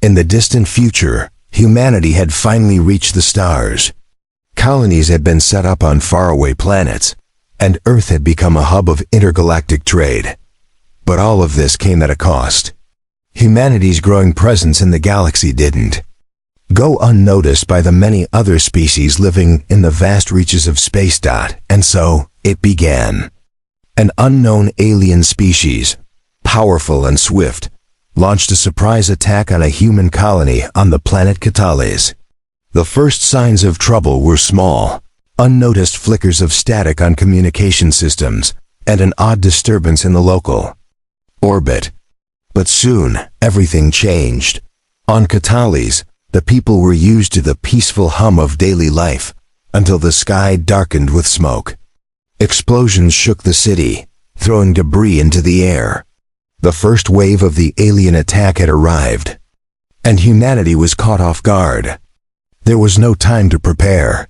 In the distant future, humanity had finally reached the stars. Colonies had been set up on faraway planets, and Earth had become a hub of intergalactic trade. But all of this came at a cost. Humanity's growing presence in the galaxy didn't go unnoticed by the many other species living in the vast reaches of space. And so, it began. An unknown alien species, powerful and swift, launched a surprise attack on a human colony on the planet Catalys. The first signs of trouble were small, unnoticed flickers of static on communication systems, and an odd disturbance in the local orbit. But soon, everything changed. On Catalys, the people were used to the peaceful hum of daily life, until the sky darkened with smoke. Explosions shook the city, throwing debris into the air. The first wave of the alien attack had arrived, and humanity was caught off guard. There was no time to prepare.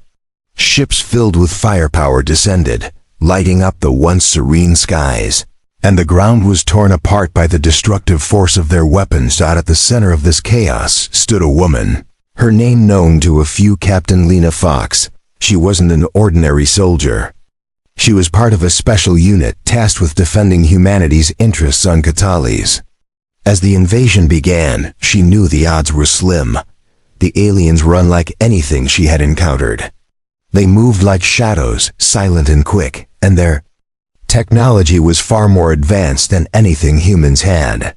Ships filled with firepower descended, lighting up the once serene skies, and the ground was torn apart by the destructive force of their weapons. At the center of this chaos stood a woman, her name known to a few, Captain Lena Fox. She wasn't an ordinary soldier. She was part of a special unit tasked with defending humanity's interests on Catalys. As the invasion began, she knew the odds were slim. The aliens were unlike anything she had encountered. They moved like shadows, silent and quick, and their technology was far more advanced than anything humans had.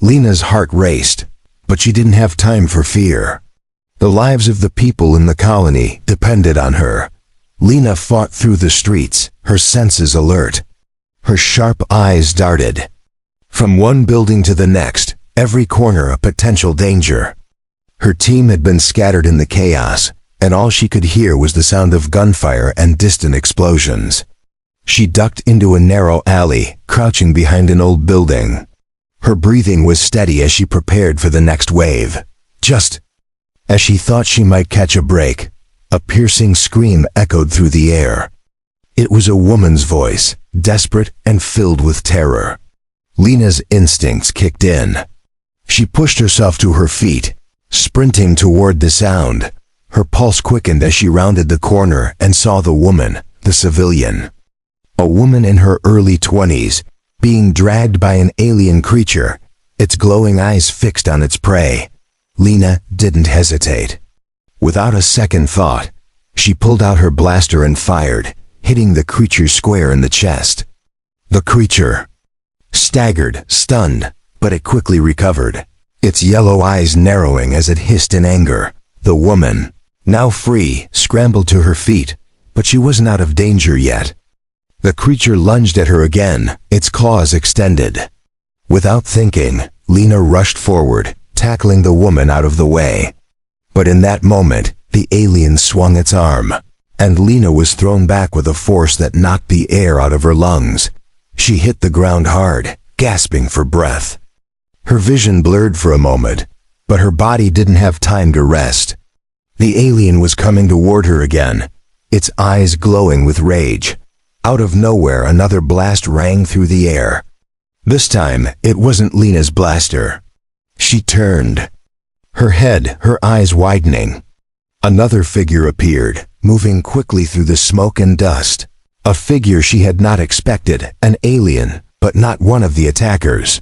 Lena's heart raced, but she didn't have time for fear. The lives of the people in the colony depended on her. Lena fought through the streets, her senses alert. Her sharp eyes darted from one building to the next, every corner a potential danger. Her team had been scattered in the chaos, and all she could hear was the sound of gunfire and distant explosions. She ducked into a narrow alley, crouching behind an old building. Her breathing was steady as she prepared for the next wave. Just as she thought she might catch a break, a piercing scream echoed through the air. It was a woman's voice, desperate and filled with terror. Lena's instincts kicked in. She pushed herself to her feet, sprinting toward the sound. Her pulse quickened as she rounded the corner and saw the woman, the civilian. A woman in her early 20s, being dragged by an alien creature, its glowing eyes fixed on its prey. Lena didn't hesitate. Without a second thought, she pulled out her blaster and fired, hitting the creature square in the chest. The creature staggered, stunned, but it quickly recovered, its yellow eyes narrowing as it hissed in anger. The woman, now free, scrambled to her feet, but she wasn't out of danger yet. The creature lunged at her again, its claws extended. Without thinking, Lena rushed forward, tackling the woman out of the way. But in that moment, the alien swung its arm, and Lena was thrown back with a force that knocked the air out of her lungs. She hit the ground hard, gasping for breath. Her vision blurred for a moment, but her body didn't have time to rest. The alien was coming toward her again, its eyes glowing with rage. Out of nowhere, another blast rang through the air. This time, it wasn't Lena's blaster. She turned, her head, her eyes widening. Another figure appeared, moving quickly through the smoke and dust. A figure she had not expected, an alien, but not one of the attackers.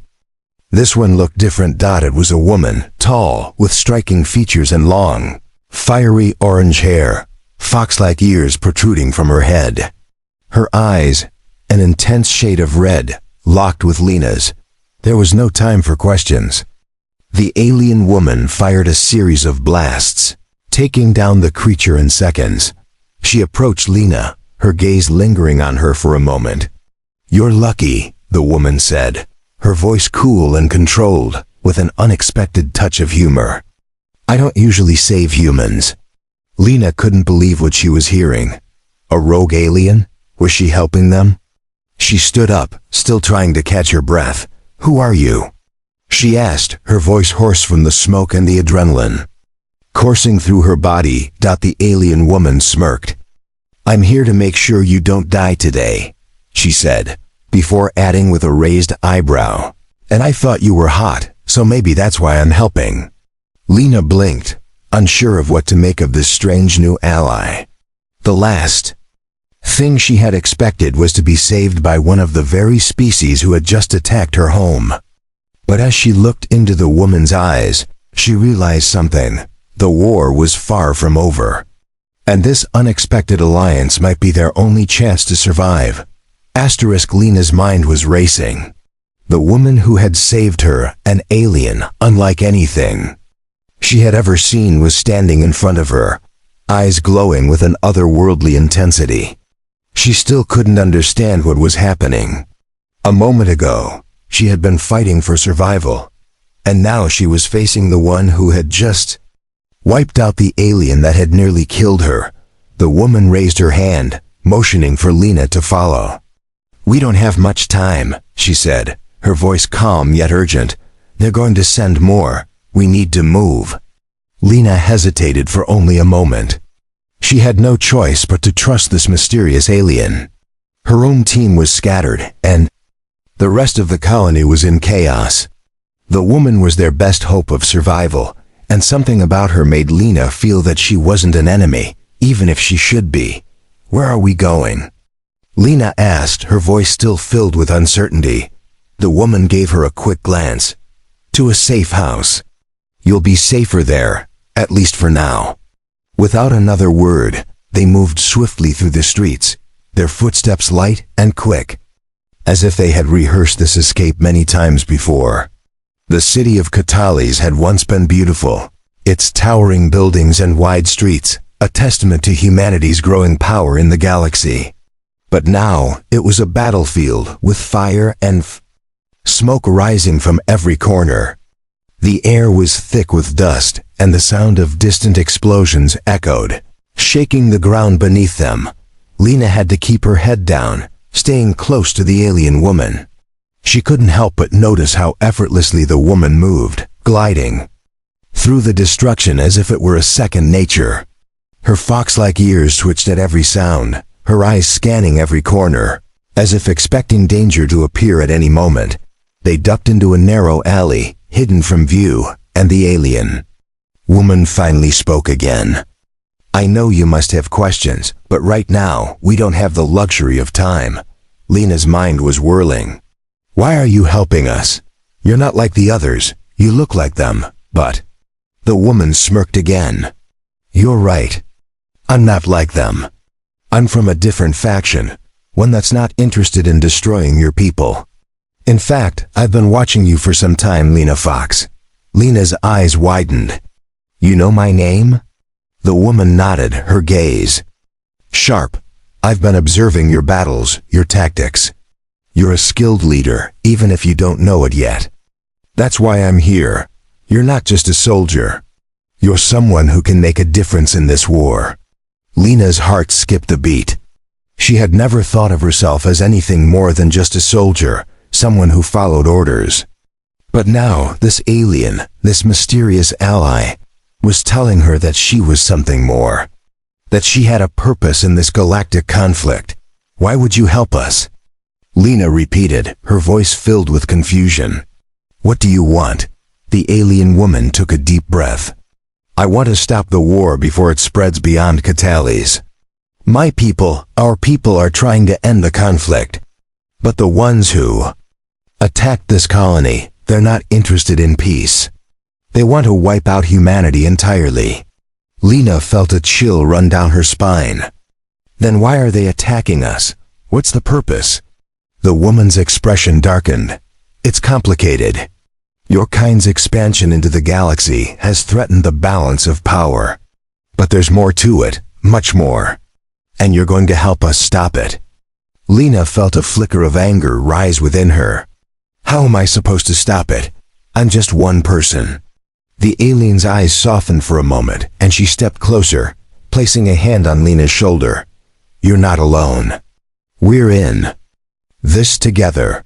This one looked different. It was a woman, tall, with striking features and long, fiery orange hair, fox-like ears protruding from her head. Her eyes, an intense shade of red, locked with Lena's. There was no time for questions. The alien woman fired a series of blasts, taking down the creature in seconds. She approached Lena, her gaze lingering on her for a moment. "You're lucky," the woman said, her voice cool and controlled, with an unexpected touch of humor. "I don't usually save humans." Lena couldn't believe what she was hearing. A rogue alien? Was she helping them? She stood up, still trying to catch her breath. "Who are you?" she asked, her voice hoarse from the smoke and the adrenaline coursing through her body. The alien woman smirked. "I'm here to make sure you don't die today," she said, before adding with a raised eyebrow. "And I thought you were hot, so maybe that's why I'm helping." Lena blinked, unsure of what to make of this strange new ally. The last thing she had expected was to be saved by one of the very species who had just attacked her home. But as she looked into the woman's eyes, she realized something. The war was far from over. And this unexpected alliance might be their only chance to survive. Lena's mind was racing. The woman who had saved her, an alien unlike anything she had ever seen, was standing in front of her, eyes glowing with an otherworldly intensity. She still couldn't understand what was happening. A moment ago, she had been fighting for survival, and now she was facing the one who had just wiped out the alien that had nearly killed her. The woman raised her hand, motioning for Lena to follow. "We don't have much time," she said, her voice calm yet urgent. "They're going to send more. We need to move." Lena hesitated for only a moment. She had no choice but to trust this mysterious alien. Her own team was scattered, and the rest of the colony was in chaos. The woman was their best hope of survival, and something about her made Lena feel that she wasn't an enemy, even if she should be. "Where are we going?" Lena asked, her voice still filled with uncertainty. The woman gave her a quick glance. "To a safe house. You'll be safer there, at least for now." Without another word, they moved swiftly through the streets, their footsteps light and quick, as if they had rehearsed this escape many times before. The city of Catalys had once been beautiful, its towering buildings and wide streets, a testament to humanity's growing power in the galaxy. But now, it was a battlefield with fire and smoke rising from every corner. The air was thick with dust, and the sound of distant explosions echoed, shaking the ground beneath them. Lena had to keep her head down, staying close to the alien woman. She couldn't help but notice how effortlessly the woman moved, gliding through the destruction as if it were a second nature. Her fox-like ears twitched at every sound, her eyes scanning every corner, as if expecting danger to appear at any moment. They ducked into a narrow alley, hidden from view, and the alien woman finally spoke again. "I know you must have questions, but right now, we don't have the luxury of time." Lena's mind was whirling. "Why are you helping us? You're not like the others. You look like them, but..." The woman smirked again. "You're right. I'm not like them. I'm from a different faction, one that's not interested in destroying your people. In fact, I've been watching you for some time, Lena Fox." Lena's eyes widened. "You know my name?" The woman nodded, her gaze sharp. "I've been observing your battles, your tactics. You're a skilled leader, even if you don't know it yet. That's why I'm here. You're not just a soldier. You're someone who can make a difference in this war." Lena's heart skipped a beat. She had never thought of herself as anything more than just a soldier, someone who followed orders. But now, this alien, this mysterious ally, was telling her that she was something more. That she had a purpose in this galactic conflict. "Why would you help us?" Lena repeated, her voice filled with confusion. "What do you want?" The alien woman took a deep breath. "I want to stop the war before it spreads beyond Catalys. My people, our people are trying to end the conflict. But the ones who attacked this colony, they're not interested in peace. They want to wipe out humanity entirely." Lena felt a chill run down her spine. "Then why are they attacking us? What's the purpose?" The woman's expression darkened. "It's complicated. Your kind's expansion into the galaxy has threatened the balance of power. But there's more to it, much more. And you're going to help us stop it." Lena felt a flicker of anger rise within her. "How am I supposed to stop it? I'm just one person." The alien's eyes softened for a moment, and she stepped closer, placing a hand on Lena's shoulder. "You're not alone. We're in this together.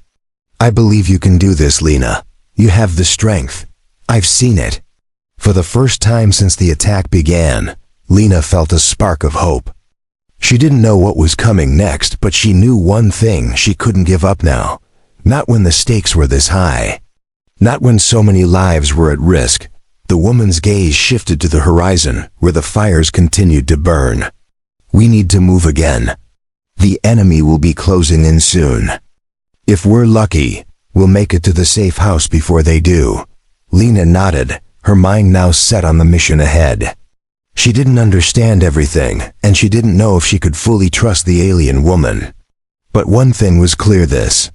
I believe you can do this, Lena. You have the strength. I've seen it." For the first time since the attack began, Lena felt a spark of hope. She didn't know what was coming next, but she knew one thing: she couldn't give up now. Not when the stakes were this high. Not when so many lives were at risk. The woman's gaze shifted to the horizon, where the fires continued to burn. "We need to move again. The enemy will be closing in soon. If we're lucky, we'll make it to the safe house before they do." Lena nodded, her mind now set on the mission ahead. She didn't understand everything, and she didn't know if she could fully trust the alien woman. But one thing was clear: this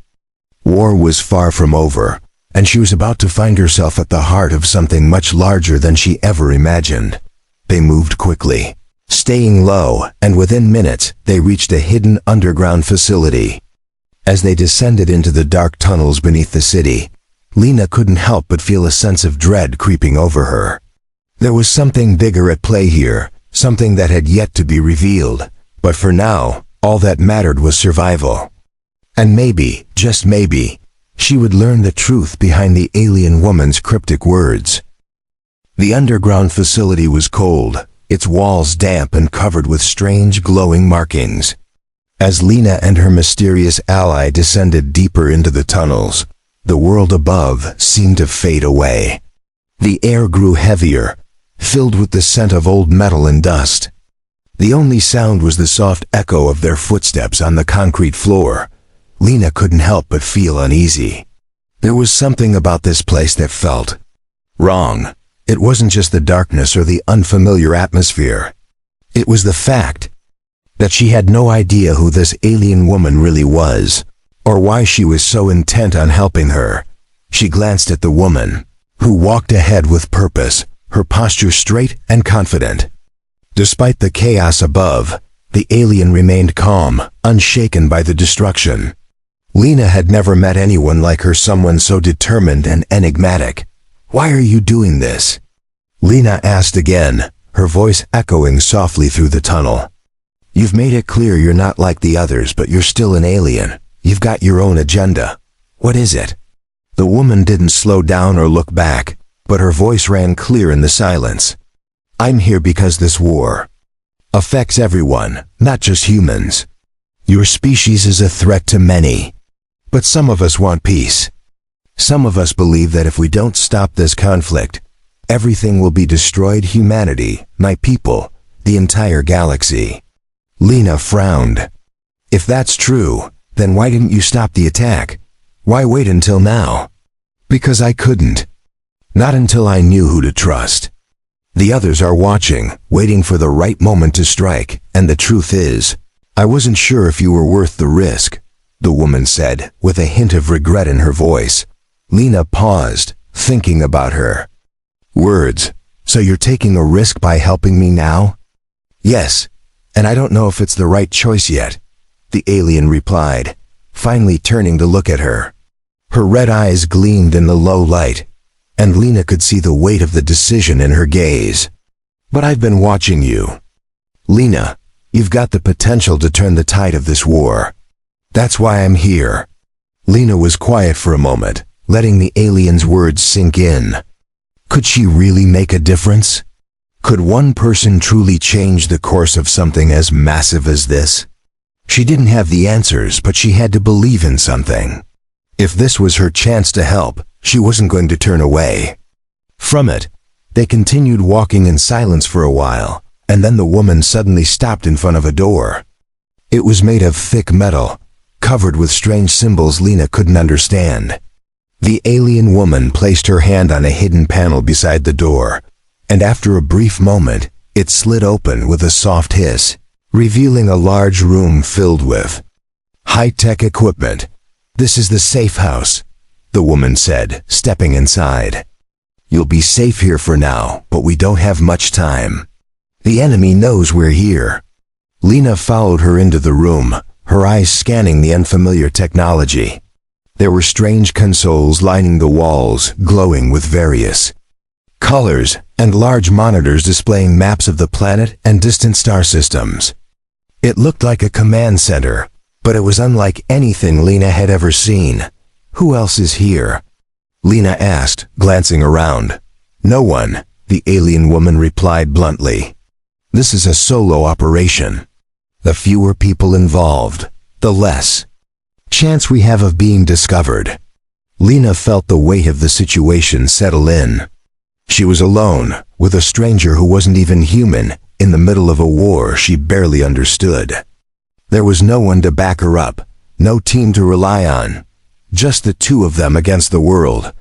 war was far from over, and she was about to find herself at the heart of something much larger than she ever imagined. They moved quickly, staying low, and within minutes, they reached a hidden underground facility. As they descended into the dark tunnels beneath the city, Lena couldn't help but feel a sense of dread creeping over her. There was something bigger at play here, something that had yet to be revealed, but for now, all that mattered was survival. And maybe, just maybe, she would learn the truth behind the alien woman's cryptic words. The underground facility was cold, its walls damp and covered with strange glowing markings. As Lena and her mysterious ally descended deeper into the tunnels, the world above seemed to fade away. The air grew heavier, filled with the scent of old metal and dust. The only sound was the soft echo of their footsteps on the concrete floor. Lena couldn't help but feel uneasy. There was something about this place that felt wrong. It wasn't just the darkness or the unfamiliar atmosphere. It was the fact that she had no idea who this alien woman really was, or why she was so intent on helping her. She glanced at the woman, who walked ahead with purpose, her posture straight and confident. Despite the chaos above, the alien remained calm, unshaken by the destruction. Lena had never met anyone like her, someone so determined and enigmatic. "Why are you doing this?" Lena asked again, her voice echoing softly through the tunnel. "You've made it clear you're not like the others, but you're still an alien. You've got your own agenda. What is it?" The woman didn't slow down or look back, but her voice rang clear in the silence. "I'm here because this war affects everyone, not just humans. Your species is a threat to many, but some of us want peace. Some of us believe that if we don't stop this conflict, everything will be destroyed: humanity, my people, the entire galaxy." Lena frowned. "If that's true, then why didn't you stop the attack? Why wait until now?" "Because I couldn't. Not until I knew who to trust. The others are watching, waiting for the right moment to strike, and the truth is, I wasn't sure if you were worth the risk," the woman said, with a hint of regret in her voice. Lena paused, thinking about her words. "So you're taking a risk by helping me now?" "Yes, and I don't know if it's the right choice yet," the alien replied, finally turning to look at her. Her red eyes gleamed in the low light, and Lena could see the weight of the decision in her gaze. "But I've been watching you. Lena, you've got the potential to turn the tide of this war. That's why I'm here." Lena was quiet for a moment, letting the alien's words sink in. Could she really make a difference? Could one person truly change the course of something as massive as this? She didn't have the answers, but she had to believe in something. If this was her chance to help, she wasn't going to turn away from it. They continued walking in silence for a while, and then the woman suddenly stopped in front of a door. It was made of thick metal, covered with strange symbols Lena couldn't understand. The alien woman placed her hand on a hidden panel beside the door, and after a brief moment, it slid open with a soft hiss, revealing a large room filled with high-tech equipment. "This is the safe house," the woman said, stepping inside. "You'll be safe here for now, but we don't have much time. The enemy knows we're here." Lena followed her into the room, her eyes scanning the unfamiliar technology. There were strange consoles lining the walls, glowing with various colors, and large monitors displaying maps of the planet and distant star systems. It looked like a command center, but it was unlike anything Lena had ever seen. "Who else is here?" Lena asked, glancing around. "No one," the alien woman replied bluntly. "This is a solo operation. The fewer people involved, the less chance we have of being discovered." Lena felt the weight of the situation settle in. She was alone, with a stranger who wasn't even human, in the middle of a war she barely understood. There was no one to back her up, no team to rely on. Just the two of them against the world.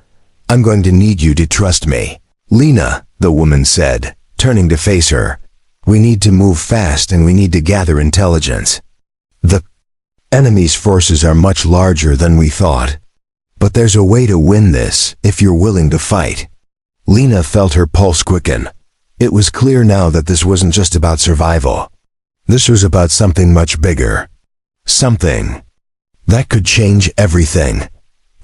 "I'm going to need you to trust me, Lena," the woman said, turning to face her. "We need to move fast and we need to gather intelligence. The enemy's forces are much larger than we thought. But there's a way to win this, if you're willing to fight." Lena felt her pulse quicken. It was clear now that this wasn't just about survival. This was about something much bigger. Something that could change everything.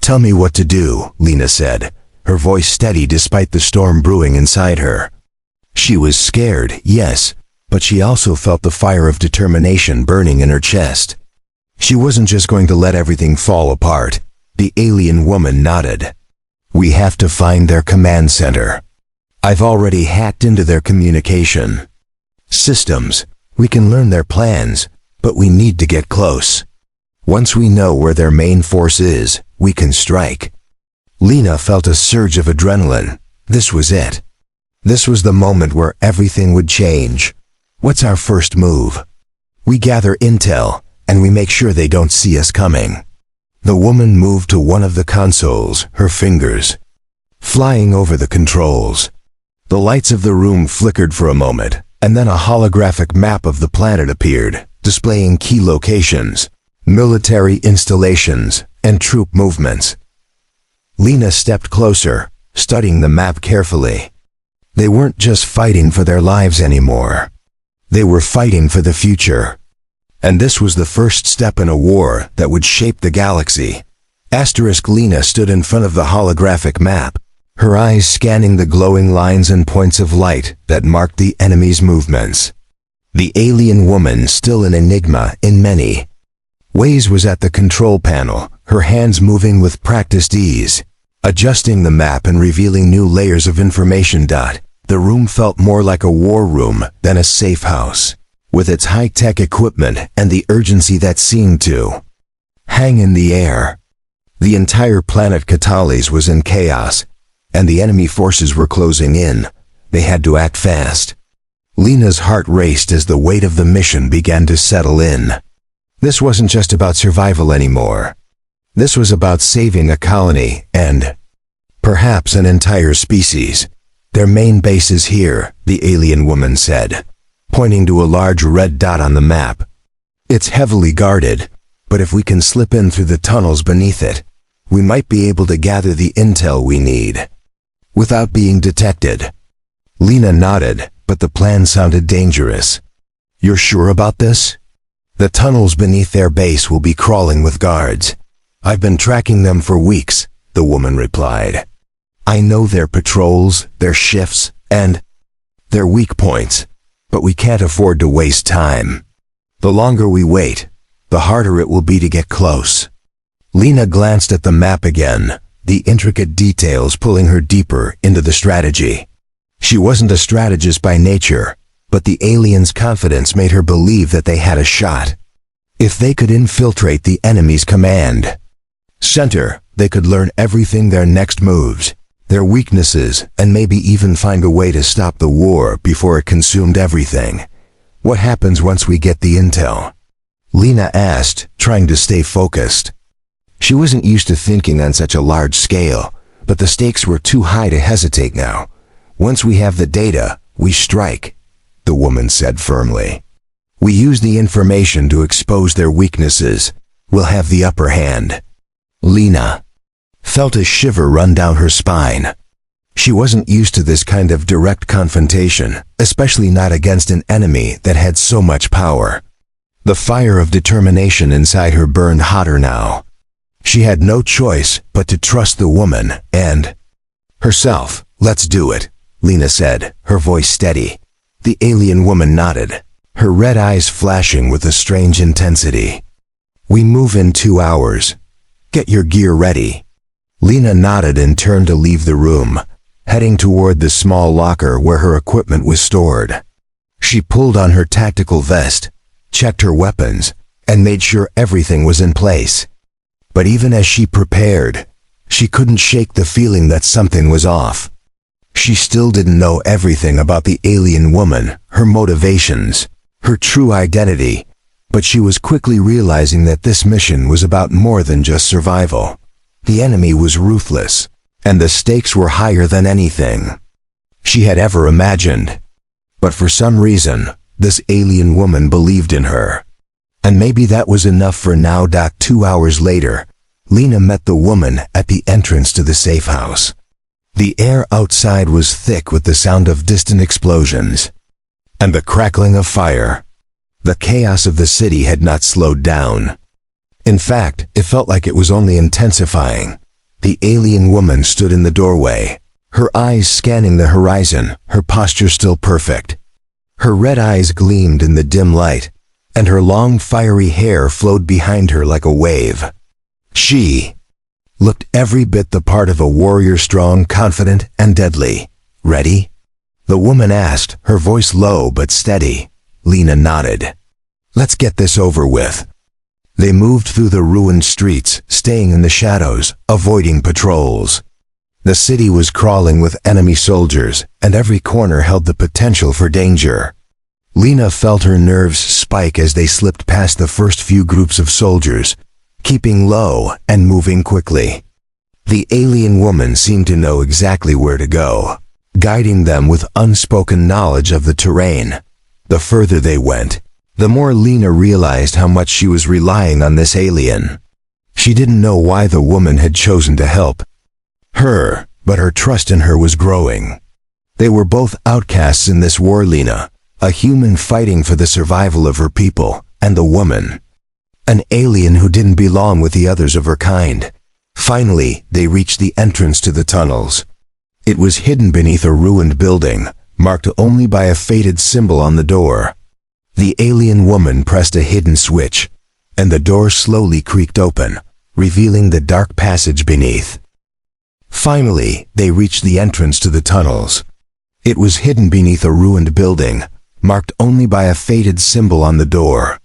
"Tell me what to do," Lena said, her voice steady despite the storm brewing inside her. She was scared, yes, but she also felt the fire of determination burning in her chest. She wasn't just going to let everything fall apart. The alien woman nodded. "We have to find their command center. I've already hacked into their communication systems. We can learn their plans, but we need to get close. Once we know where their main force is, we can strike." Lena felt a surge of adrenaline. This was it. This was the moment where everything would change. "What's our first move?" "We gather intel, and we make sure they don't see us coming." The woman moved to one of the consoles, her fingers flying over the controls. The lights of the room flickered for a moment, and then a holographic map of the planet appeared, displaying key locations, military installations, and troop movements. Lena stepped closer, studying the map carefully. They weren't just fighting for their lives anymore. They were fighting for the future. And this was the first step in a war that would shape the galaxy. Lena stood in front of the holographic map, her eyes scanning the glowing lines and points of light that marked the enemy's movements. The alien woman, still an enigma in many ways, was at the control panel, her hands moving with practiced ease, adjusting the map and revealing new layers of information. The room felt more like a war room than a safe house, with its high-tech equipment and the urgency that seemed to hang in the air. The entire planet Catalys was in chaos, and the enemy forces were closing in. They had to act fast. Lena's heart raced as the weight of the mission began to settle in. This wasn't just about survival anymore. This was about saving a colony and perhaps an entire species. "Their main base is here," the alien woman said, pointing to a large red dot on the map. "It's heavily guarded, but if we can slip in through the tunnels beneath it, we might be able to gather the intel we need without being detected." Lena nodded, but the plan sounded dangerous. "You're sure about this?" "The tunnels beneath their base will be crawling with guards. I've been tracking them for weeks," the woman replied. "I know their patrols, their shifts, and their weak points, but we can't afford to waste time. The longer we wait, the harder it will be to get close." Lena glanced at the map again, the intricate details pulling her deeper into the strategy. She wasn't a strategist by nature, but the aliens' confidence made her believe that they had a shot. If they could infiltrate the enemy's command center, they could learn everything, their next moves, their weaknesses, and maybe even find a way to stop the war before it consumed everything. "What happens once we get the intel?" Lena asked, trying to stay focused. She wasn't used to thinking on such a large scale, but the stakes were too high to hesitate now. "Once we have the data, we strike," the woman said firmly. "We use the information to expose their weaknesses. We'll have the upper hand." Lena felt a shiver run down her spine. She wasn't used to this kind of direct confrontation, especially not against an enemy that had so much power. The fire of determination inside her burned hotter now. She had no choice but to trust the woman and herself. "Let's do it," Lena said, her voice steady. The alien woman nodded, her red eyes flashing with a strange intensity. "We move in 2 hours. Get your gear ready." Lena nodded and turned to leave the room, heading toward the small locker where her equipment was stored. She pulled on her tactical vest, checked her weapons, and made sure everything was in place. But even as she prepared, she couldn't shake the feeling that something was off. She still didn't know everything about the alien woman, her motivations, her true identity, but she was quickly realizing that this mission was about more than just survival. The enemy was ruthless, and the stakes were higher than anything she had ever imagined. But for some reason, this alien woman believed in her. And maybe that was enough for now. 2 hours later, Lena met the woman at the entrance to the safe house. The air outside was thick with the sound of distant explosions and the crackling of fire. The chaos of the city had not slowed down. In fact, it felt like it was only intensifying. The alien woman stood in the doorway, her eyes scanning the horizon, her posture still perfect. Her red eyes gleamed in the dim light, and her long fiery hair flowed behind her like a wave. She looked every bit the part of a warrior, strong, confident, and deadly. "Ready?" the woman asked, her voice low but steady. Lena nodded. "Let's get this over with." They moved through the ruined streets, staying in the shadows, avoiding patrols. The city was crawling with enemy soldiers, and every corner held the potential for danger. Lena felt her nerves spike as they slipped past the first few groups of soldiers, keeping low and moving quickly. The alien woman seemed to know exactly where to go, guiding them with unspoken knowledge of the terrain. The further they went, the more Lena realized how much she was relying on this alien. She didn't know why the woman had chosen to help her, but her trust in her was growing. They were both outcasts in this war, Lena, a human fighting for the survival of her people, and the woman, an alien who didn't belong with the others of her kind. Finally, they reached the entrance to the tunnels. It was hidden beneath a ruined building, marked only by a faded symbol on the door. The alien woman pressed a hidden switch, and the door slowly creaked open, revealing the dark passage beneath. Finally, they reached the entrance to the tunnels. It was hidden beneath a ruined building, marked only by a faded symbol on the door.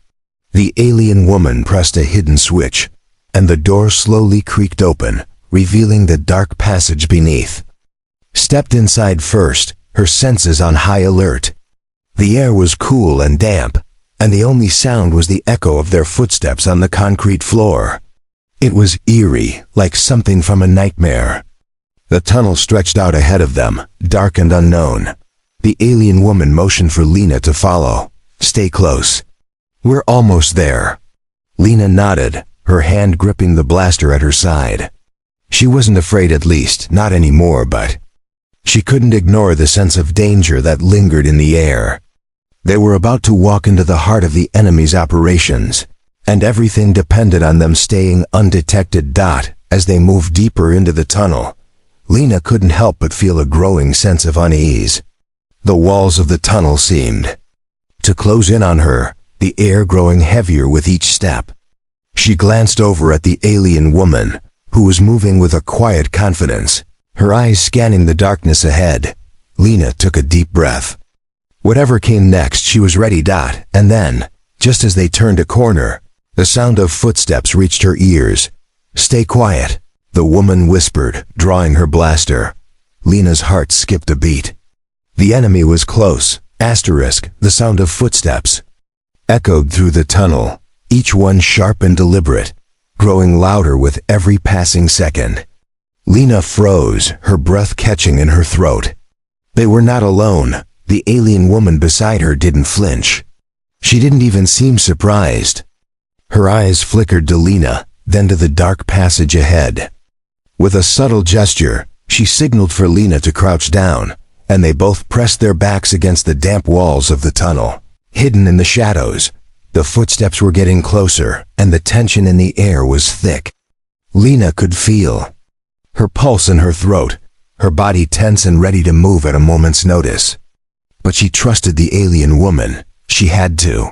The alien woman pressed a hidden switch, and the door slowly creaked open, revealing the dark passage beneath. Stepped inside first, her senses on high alert. The air was cool and damp, and the only sound was the echo of their footsteps on the concrete floor. It was eerie, like something from a nightmare. The tunnel stretched out ahead of them, dark and unknown. The alien woman motioned for Lena to follow. "Stay close. We're almost there." Lena nodded, her hand gripping the blaster at her side. She wasn't afraid, at least, not anymore, but she couldn't ignore the sense of danger that lingered in the air. They were about to walk into the heart of the enemy's operations, and everything depended on them staying undetected. As they moved deeper into the tunnel, Lena couldn't help but feel a growing sense of unease. The walls of the tunnel seemed to close in on her, the air growing heavier with each step. She glanced over at the alien woman, who was moving with a quiet confidence, her eyes scanning the darkness ahead. Lena took a deep breath. Whatever came next, she was ready. And then, just as they turned a corner, the sound of footsteps reached her ears. "Stay quiet," the woman whispered, drawing her blaster. Lena's heart skipped a beat. The enemy was close. The sound of footsteps echoed through the tunnel, each one sharp and deliberate, growing louder with every passing second. Lena froze, her breath catching in her throat. They were not alone. The alien woman beside her didn't flinch. She didn't even seem surprised. Her eyes flickered to Lena, then to the dark passage ahead. With a subtle gesture, she signaled for Lena to crouch down, and they both pressed their backs against the damp walls of the tunnel. Hidden in the shadows, the footsteps were getting closer, and the tension in the air was thick. Lena could feel her pulse in her throat, her body tense and ready to move at a moment's notice. But she trusted the alien woman. She had to.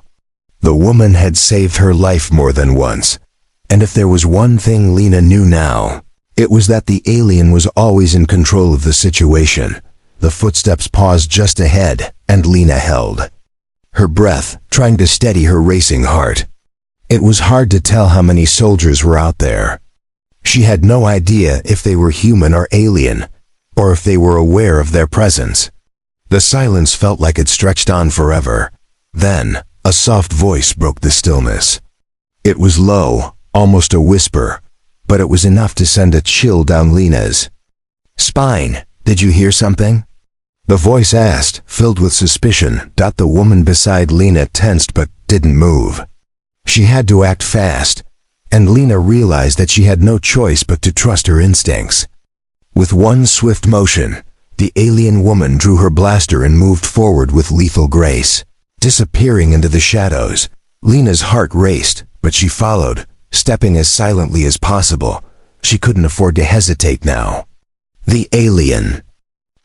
The woman had saved her life more than once, and if there was one thing Lena knew now, it was that the alien was always in control of the situation. The footsteps paused just ahead, and Lena held her breath, trying to steady her racing heart. It was hard to tell how many soldiers were out there. She had no idea if they were human or alien, or if they were aware of their presence. The silence felt like it stretched on forever. Then, a soft voice broke the stillness. It was low, almost a whisper, but it was enough to send a chill down Lena's spine. "Did you hear something?" the voice asked, filled with suspicion. The woman beside Lena tensed but didn't move. She had to act fast, and Lena realized that she had no choice but to trust her instincts. With one swift motion, the alien woman drew her blaster and moved forward with lethal grace. Disappearing into the shadows, Lena's heart raced, but she followed, stepping as silently as possible. She couldn't afford to hesitate now. The alien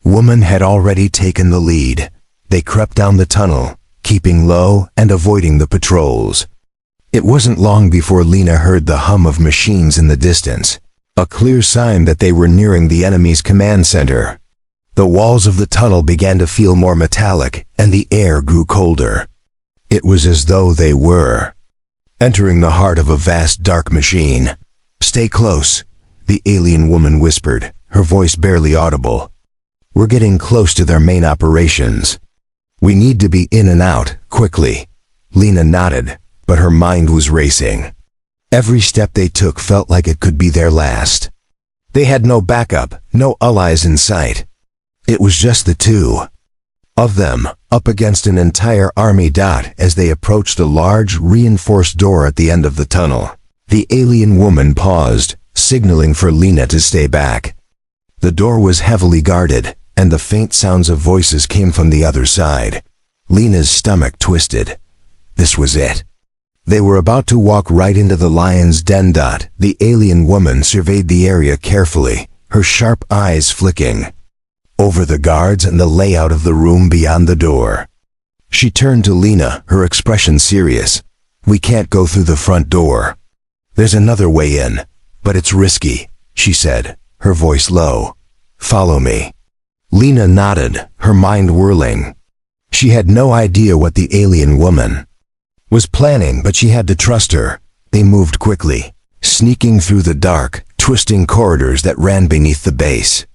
woman had already taken the lead. They crept down the tunnel, keeping low and avoiding the patrols. It wasn't long before Lena heard the hum of machines in the distance, a clear sign that they were nearing the enemy's command center. The walls of the tunnel began to feel more metallic, and the air grew colder. It was as though they were entering the heart of a vast dark machine. "Stay close," the alien woman whispered, her voice barely audible. "We're getting close to their main operations. We need to be in and out, quickly." Lena nodded, but her mind was racing. Every step they took felt like it could be their last. They had no backup, no allies in sight. It was just the two of them, up against an entire army. As they approached a large, reinforced door at the end of the tunnel, the alien woman paused, signaling for Lena to stay back. The door was heavily guarded, and the faint sounds of voices came from the other side. Lena's stomach twisted. This was it. They were about to walk right into the lion's den. The alien woman surveyed the area carefully, her sharp eyes flicking over the guards and the layout of the room beyond the door. She turned to Lena, her expression serious. "We can't go through the front door. There's another way in, but it's risky," she said, her voice low. "Follow me." Lena nodded, her mind whirling. She had no idea what the alien woman was planning, but she had to trust her. They moved quickly, sneaking through the dark, twisting corridors that ran beneath the base.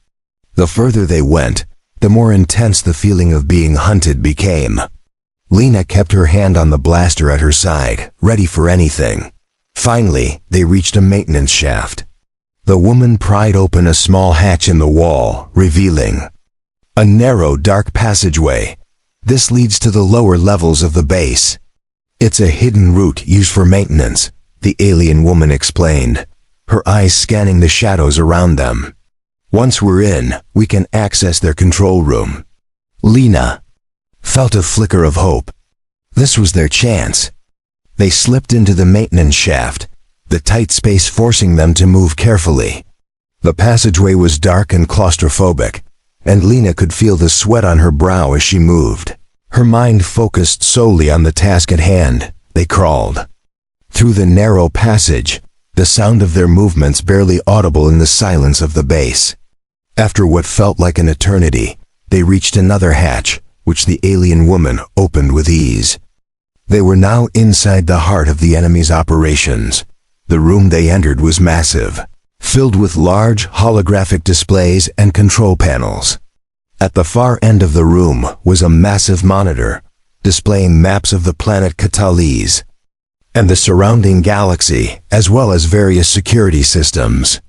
The further they went, the more intense the feeling of being hunted became. Lena kept her hand on the blaster at her side, ready for anything. Finally, they reached a maintenance shaft. The woman pried open a small hatch in the wall, revealing a narrow, dark passageway. "This leads to the lower levels of the base. It's a hidden route used for maintenance," the alien woman explained, her eyes scanning the shadows around them. "Once we're in, we can access their control room." Lena felt a flicker of hope. This was their chance. They slipped into the maintenance shaft, the tight space forcing them to move carefully. The passageway was dark and claustrophobic, and Lena could feel the sweat on her brow as she moved. Her mind focused solely on the task at hand. They crawled through the narrow passage, the sound of their movements barely audible in the silence of the base. After what felt like an eternity, they reached another hatch, which the alien woman opened with ease. They were now inside the heart of the enemy's operations. The room they entered was massive, filled with large holographic displays and control panels. At the far end of the room was a massive monitor, displaying maps of the planet Catalese and the surrounding galaxy, as well as various security systems.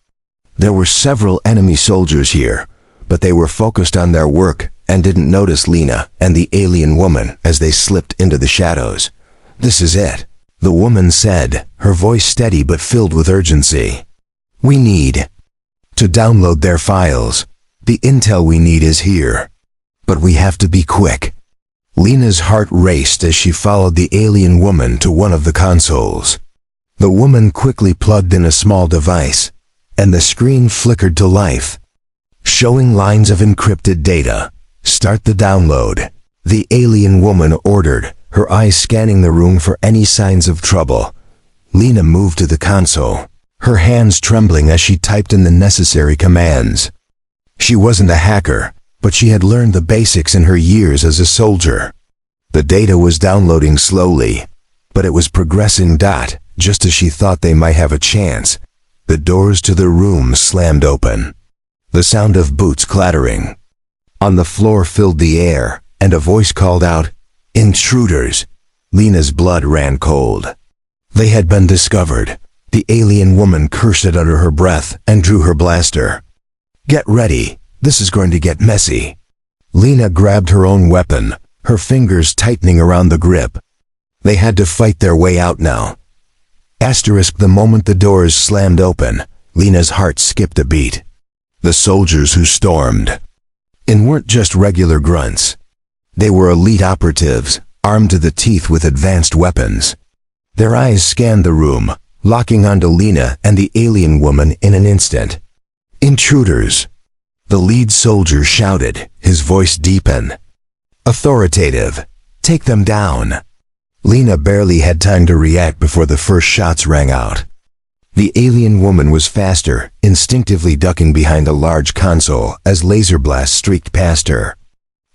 There were several enemy soldiers here, but they were focused on their work and didn't notice Lena and the alien woman as they slipped into the shadows. "This is it," the woman said, her voice steady but filled with urgency. "We need to download their files. The intel we need is here. But we have to be quick." Lena's heart raced as she followed the alien woman to one of the consoles. The woman quickly plugged in a small device, and the screen flickered to life, showing lines of encrypted data. "Start the download," the alien woman ordered, her eyes scanning the room for any signs of trouble. Lena moved to the console, her hands trembling as she typed in the necessary commands. She wasn't a hacker, but she had learned the basics in her years as a soldier. The data was downloading slowly, but it was progressing. Just as she thought they might have a chance, the doors to the room slammed open. The sound of boots clattering on the floor filled the air, and a voice called out, "Intruders!" Lena's blood ran cold. They had been discovered. The alien woman cursed it under her breath and drew her blaster. "Get ready. This is going to get messy." Lena grabbed her own weapon, her fingers tightening around the grip. They had to fight their way out now. The moment the doors slammed open, Lena's heart skipped a beat. The soldiers who stormed in weren't just regular grunts. They were elite operatives, armed to the teeth with advanced weapons. Their eyes scanned the room, locking onto Lena and the alien woman in an instant. "Intruders!" The lead soldier shouted, his voice deepened. Authoritative. "Take them down." Lena barely had time to react before the first shots rang out. The alien woman was faster, instinctively ducking behind a large console as laser blasts streaked past her.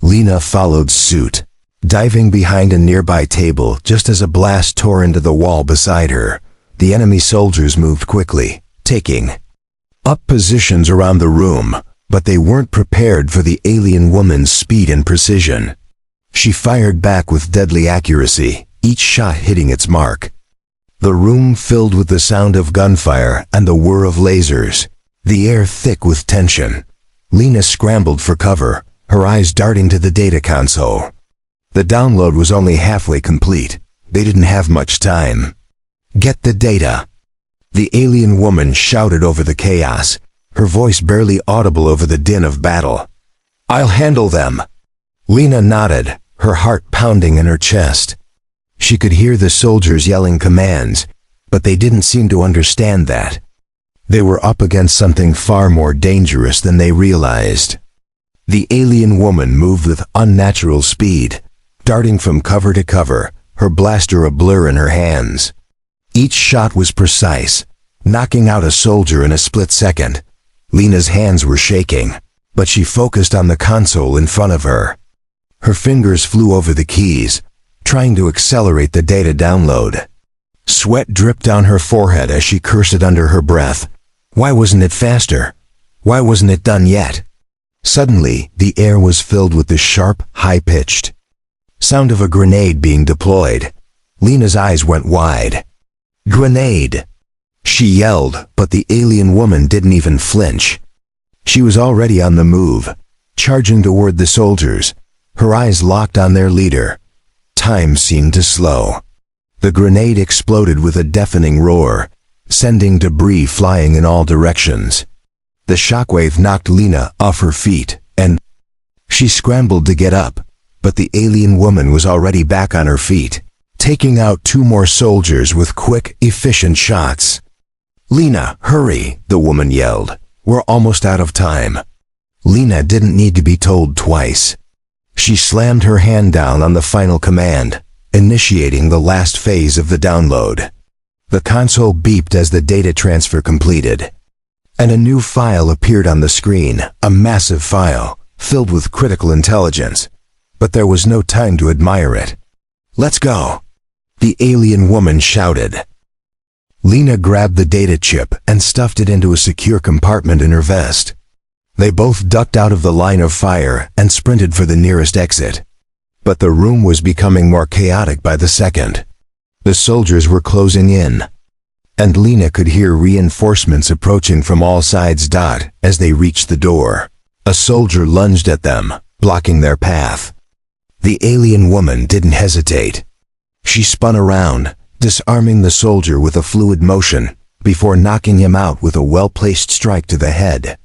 Lena followed suit, diving behind a nearby table just as a blast tore into the wall beside her. The enemy soldiers moved quickly, taking up positions around the room, but they weren't prepared for the alien woman's speed and precision. She fired back with deadly accuracy, each shot hitting its mark. The room filled with the sound of gunfire and the whir of lasers, the air thick with tension. Lena scrambled for cover, her eyes darting to the data console. The download was only halfway complete. They didn't have much time. "Get the data." The alien woman shouted over the chaos, her voice barely audible over the din of battle. "I'll handle them." Lena nodded, her heart pounding in her chest. She could hear the soldiers yelling commands, but they didn't seem to understand that. They were up against something far more dangerous than they realized. The alien woman moved with unnatural speed, darting from cover to cover, her blaster a blur in her hands. Each shot was precise, knocking out a soldier in a split second. Lena's hands were shaking, but she focused on the console in front of her. Her fingers flew over the keys, trying to accelerate the data download. Sweat dripped down her forehead as she cursed it under her breath. Why wasn't it faster? Why wasn't it done yet? Suddenly, the air was filled with the sharp, high-pitched sound of a grenade being deployed. Lena's eyes went wide. "Grenade!" She yelled, but the alien woman didn't even flinch. She was already on the move, charging toward the soldiers, her eyes locked on their leader. Time seemed to slow. The grenade exploded with a deafening roar, sending debris flying in all directions. The shockwave knocked Lena off her feet, and she scrambled to get up, but the alien woman was already back on her feet, taking out 2 more soldiers with quick, efficient shots. "Lena, hurry," the woman yelled. "We're almost out of time." Lena didn't need to be told twice. She slammed her hand down on the final command, initiating the last phase of the download. The console beeped as the data transfer completed, and a new file appeared on the screen, a massive file, filled with critical intelligence. But there was no time to admire it. "Let's go," the alien woman shouted. Lena grabbed the data chip and stuffed it into a secure compartment in her vest. They both ducked out of the line of fire and sprinted for the nearest exit. But the room was becoming more chaotic by the second. The soldiers were closing in, and Lena could hear reinforcements approaching from all sides. As they reached the door, a soldier lunged at them, blocking their path. The alien woman didn't hesitate. She spun around, disarming the soldier with a fluid motion, before knocking him out with a well-placed strike to the head.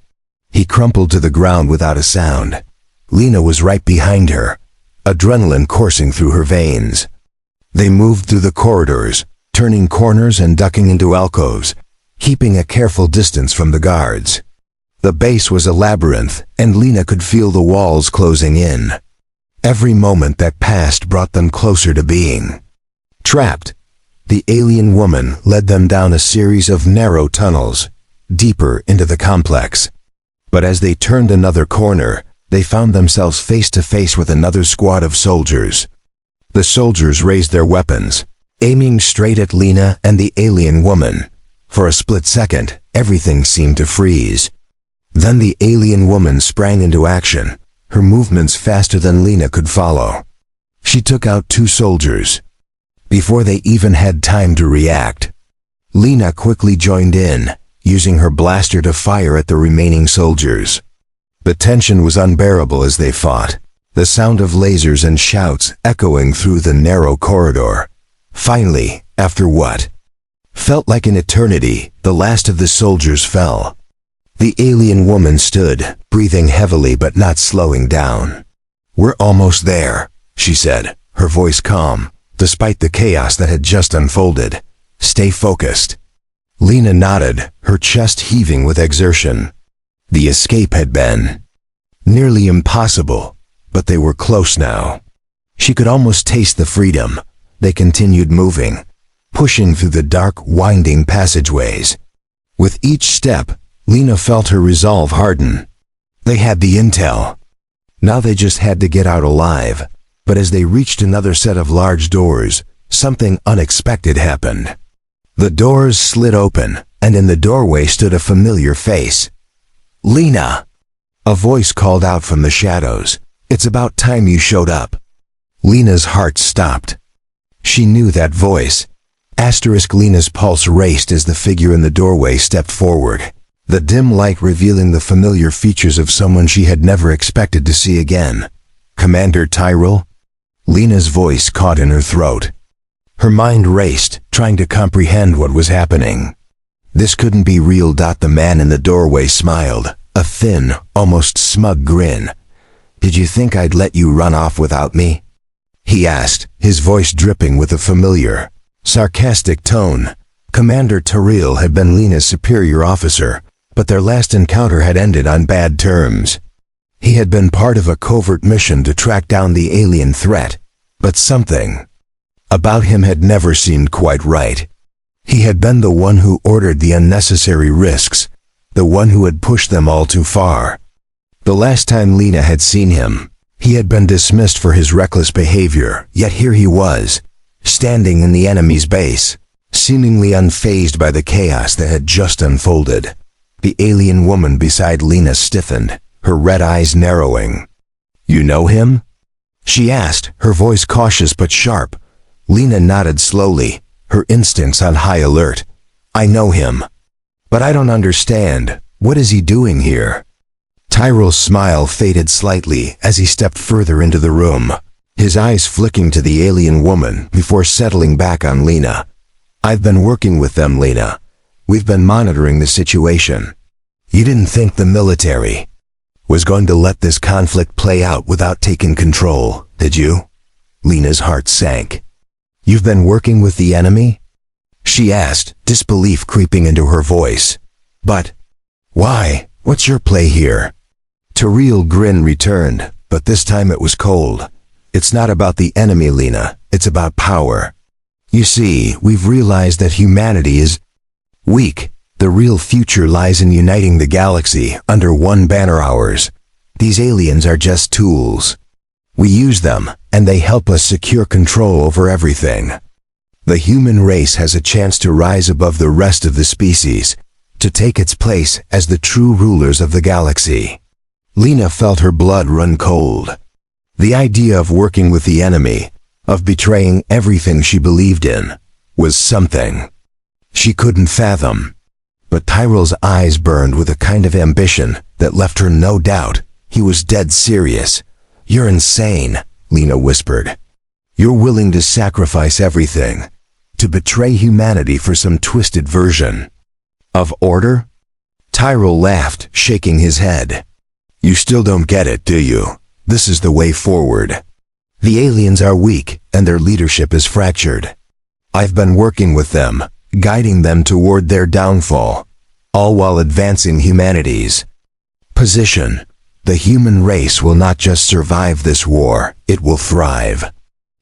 He crumpled to the ground without a sound. Lena was right behind her, adrenaline coursing through her veins. They moved through the corridors, turning corners and ducking into alcoves, keeping a careful distance from the guards. The base was a labyrinth, and Lena could feel the walls closing in. Every moment that passed brought them closer to being trapped. The alien woman led them down a series of narrow tunnels, deeper into the complex. But as they turned another corner, they found themselves face to face with another squad of soldiers. The soldiers raised their weapons, aiming straight at Lena and the alien woman. For a split second, everything seemed to freeze. Then the alien woman sprang into action, her movements faster than Lena could follow. She took out 2 soldiers. Before they even had time to react, Lena quickly joined in, using her blaster to fire at the remaining soldiers. The tension was unbearable as they fought, the sound of lasers and shouts echoing through the narrow corridor. Finally, after what felt like an eternity, the last of the soldiers fell. The alien woman stood, breathing heavily but not slowing down. "We're almost there," she said, her voice calm, despite the chaos that had just unfolded. "Stay focused." Lena nodded, her chest heaving with exertion. The escape had been nearly impossible, but they were close now. She could almost taste the freedom. They continued moving, pushing through the dark, winding passageways. With each step, Lena felt her resolve harden. They had the intel. Now they just had to get out alive. But as they reached another set of large doors, something unexpected happened. The doors slid open, and in the doorway stood a familiar face. "Lena!" A voice called out from the shadows. "It's about time you showed up." Lena's heart stopped. She knew that voice. Lena's pulse raced as the figure in the doorway stepped forward, the dim light revealing the familiar features of someone she had never expected to see again. "Commander Tyrell?" Lena's voice caught in her throat. Her mind raced, trying to comprehend what was happening. This couldn't be real. The man in the doorway smiled, a thin, almost smug grin. "Did you think I'd let you run off without me?" he asked, his voice dripping with a familiar, sarcastic tone. Commander Tyrell had been Lena's superior officer, but their last encounter had ended on bad terms. He had been part of a covert mission to track down the alien threat, but something about him had never seemed quite right. He had been the one who ordered the unnecessary risks, the one who had pushed them all too far. The last time Lena had seen him, he had been dismissed for his reckless behavior, yet here he was, standing in the enemy's base, seemingly unfazed by the chaos that had just unfolded. The alien woman beside Lena stiffened, her red eyes narrowing. "You know him?" she asked, her voice cautious but sharp. Lena nodded slowly, her instincts on high alert. "I know him. But I don't understand. What is he doing here?" Tyrell's smile faded slightly as he stepped further into the room, his eyes flicking to the alien woman before settling back on Lena. "I've been working with them, Lena. We've been monitoring the situation. You didn't think the military was going to let this conflict play out without taking control, did you?" Lena's heart sank. "You've been working with the enemy?" she asked, disbelief creeping into her voice. "But why? What's your play here?" Tyrell's grin returned, but this time it was cold. "It's not about the enemy, Lena. It's about power. You see, we've realized that humanity is weak. The real future lies in uniting the galaxy under one banner, ours. These aliens are just tools. We use them, and they help us secure control over everything. The human race has a chance to rise above the rest of the species, to take its place as the true rulers of the galaxy." Lena felt her blood run cold. The idea of working with the enemy, of betraying everything she believed in, was something she couldn't fathom. But Tyrell's eyes burned with a kind of ambition that left her no doubt he was dead serious. "You're insane," Lena whispered. "You're willing to sacrifice everything, to betray humanity for some twisted version of order?" Tyrell laughed, shaking his head. "You still don't get it, do you? This is the way forward. The aliens are weak, and their leadership is fractured. I've been working with them, guiding them toward their downfall, all while advancing humanity's position. The human race will not just survive this war, it will thrive."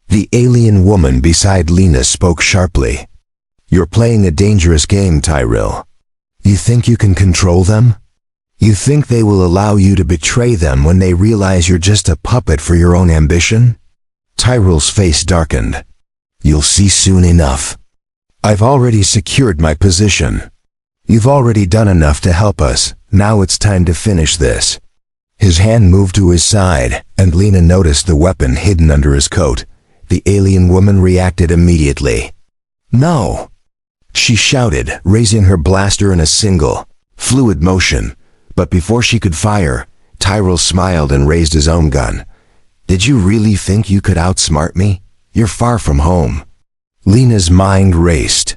The alien woman beside Lena spoke sharply. "You're playing a dangerous game, Tyrell. You think you can control them? You think they will allow you to betray them when they realize you're just a puppet for your own ambition?" Tyrell's face darkened. "You'll see soon enough. I've already secured my position. You've already done enough to help us. Now it's time to finish this. His hand moved to his side, and Lena noticed the weapon hidden under his coat. The alien woman reacted immediately. "No!" she shouted, raising her blaster in a single, fluid motion. But before she could fire, Tyrell smiled and raised his own gun. "Did you really think you could outsmart me? You're far from home." Lena's mind raced.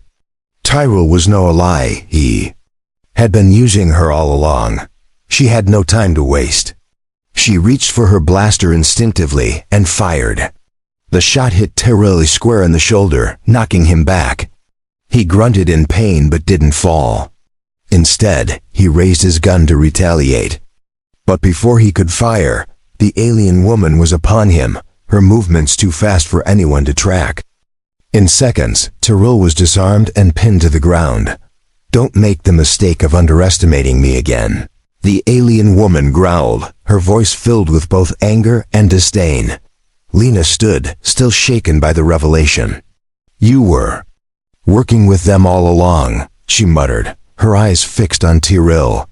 Tyrell was no ally. He had been using her all along. She had no time to waste. She reached for her blaster instinctively and fired. The shot hit Tyrell square in the shoulder, knocking him back. He grunted in pain but didn't fall. Instead, he raised his gun to retaliate. But before he could fire, the alien woman was upon him, her movements too fast for anyone to track. In seconds, Tyrell was disarmed and pinned to the ground. "Don't make the mistake of underestimating me again," the alien woman growled, her voice filled with both anger and disdain. Lena stood, still shaken by the revelation. "You were working with them all along," she muttered, her eyes fixed on Tyrell.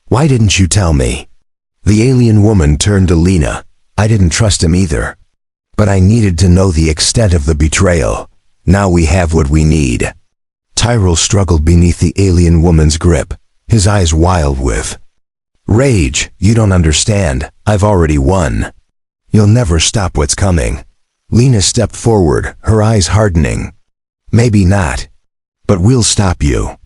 "Why didn't you tell me?" The alien woman turned to Lena. "I didn't trust him either. But I needed to know the extent of the betrayal. Now we have what we need." Tyrell struggled beneath the alien woman's grip, his eyes wild with rage. "You don't understand. I've already won. You'll never stop what's coming." Lena stepped forward, her eyes hardening. "Maybe not. But we'll stop you."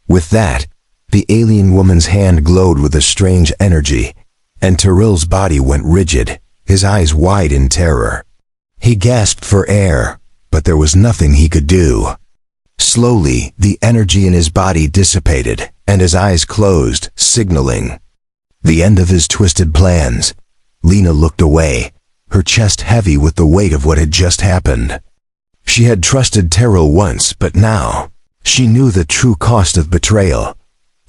With that, the alien woman's hand glowed with a strange energy, and Tyrell's body went rigid, his eyes wide in terror. He gasped for air, but there was nothing he could do. Slowly, the energy in his body dissipated, and his eyes closed, signaling the end of his twisted plans. Lena looked away, her chest heavy with the weight of what had just happened. She had trusted Tyrell once, but now she knew the true cost of betrayal.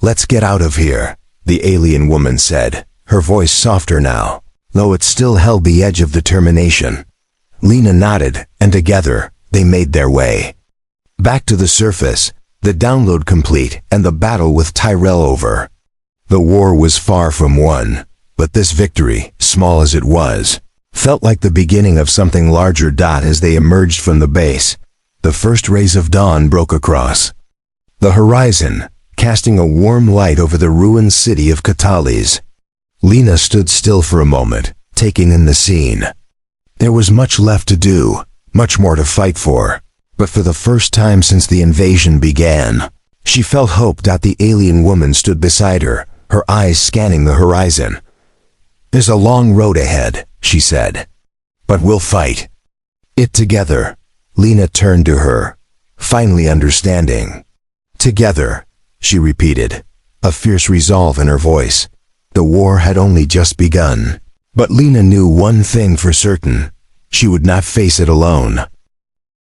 "Let's get out of here," the alien woman said, her voice softer now, though it still held the edge of determination. Lena nodded, and together, they made their way back to the surface, the download complete and the battle with Tyrell over. The war was far from won, but this victory, small as it was, felt like the beginning of something larger. As they emerged from the base, the first rays of dawn broke across the horizon, casting a warm light over the ruined city of Catalys. Lena stood still for a moment, taking in the scene. There was much left to do, much more to fight for, but for the first time since the invasion began, she felt hope. The alien woman stood beside her, her eyes scanning the horizon. "There's a long road ahead," she said, "but we'll fight it together." Lena turned to her, finally understanding. "Together," she repeated, a fierce resolve in her voice. The war had only just begun, but Lena knew one thing for certain: she would not face it alone.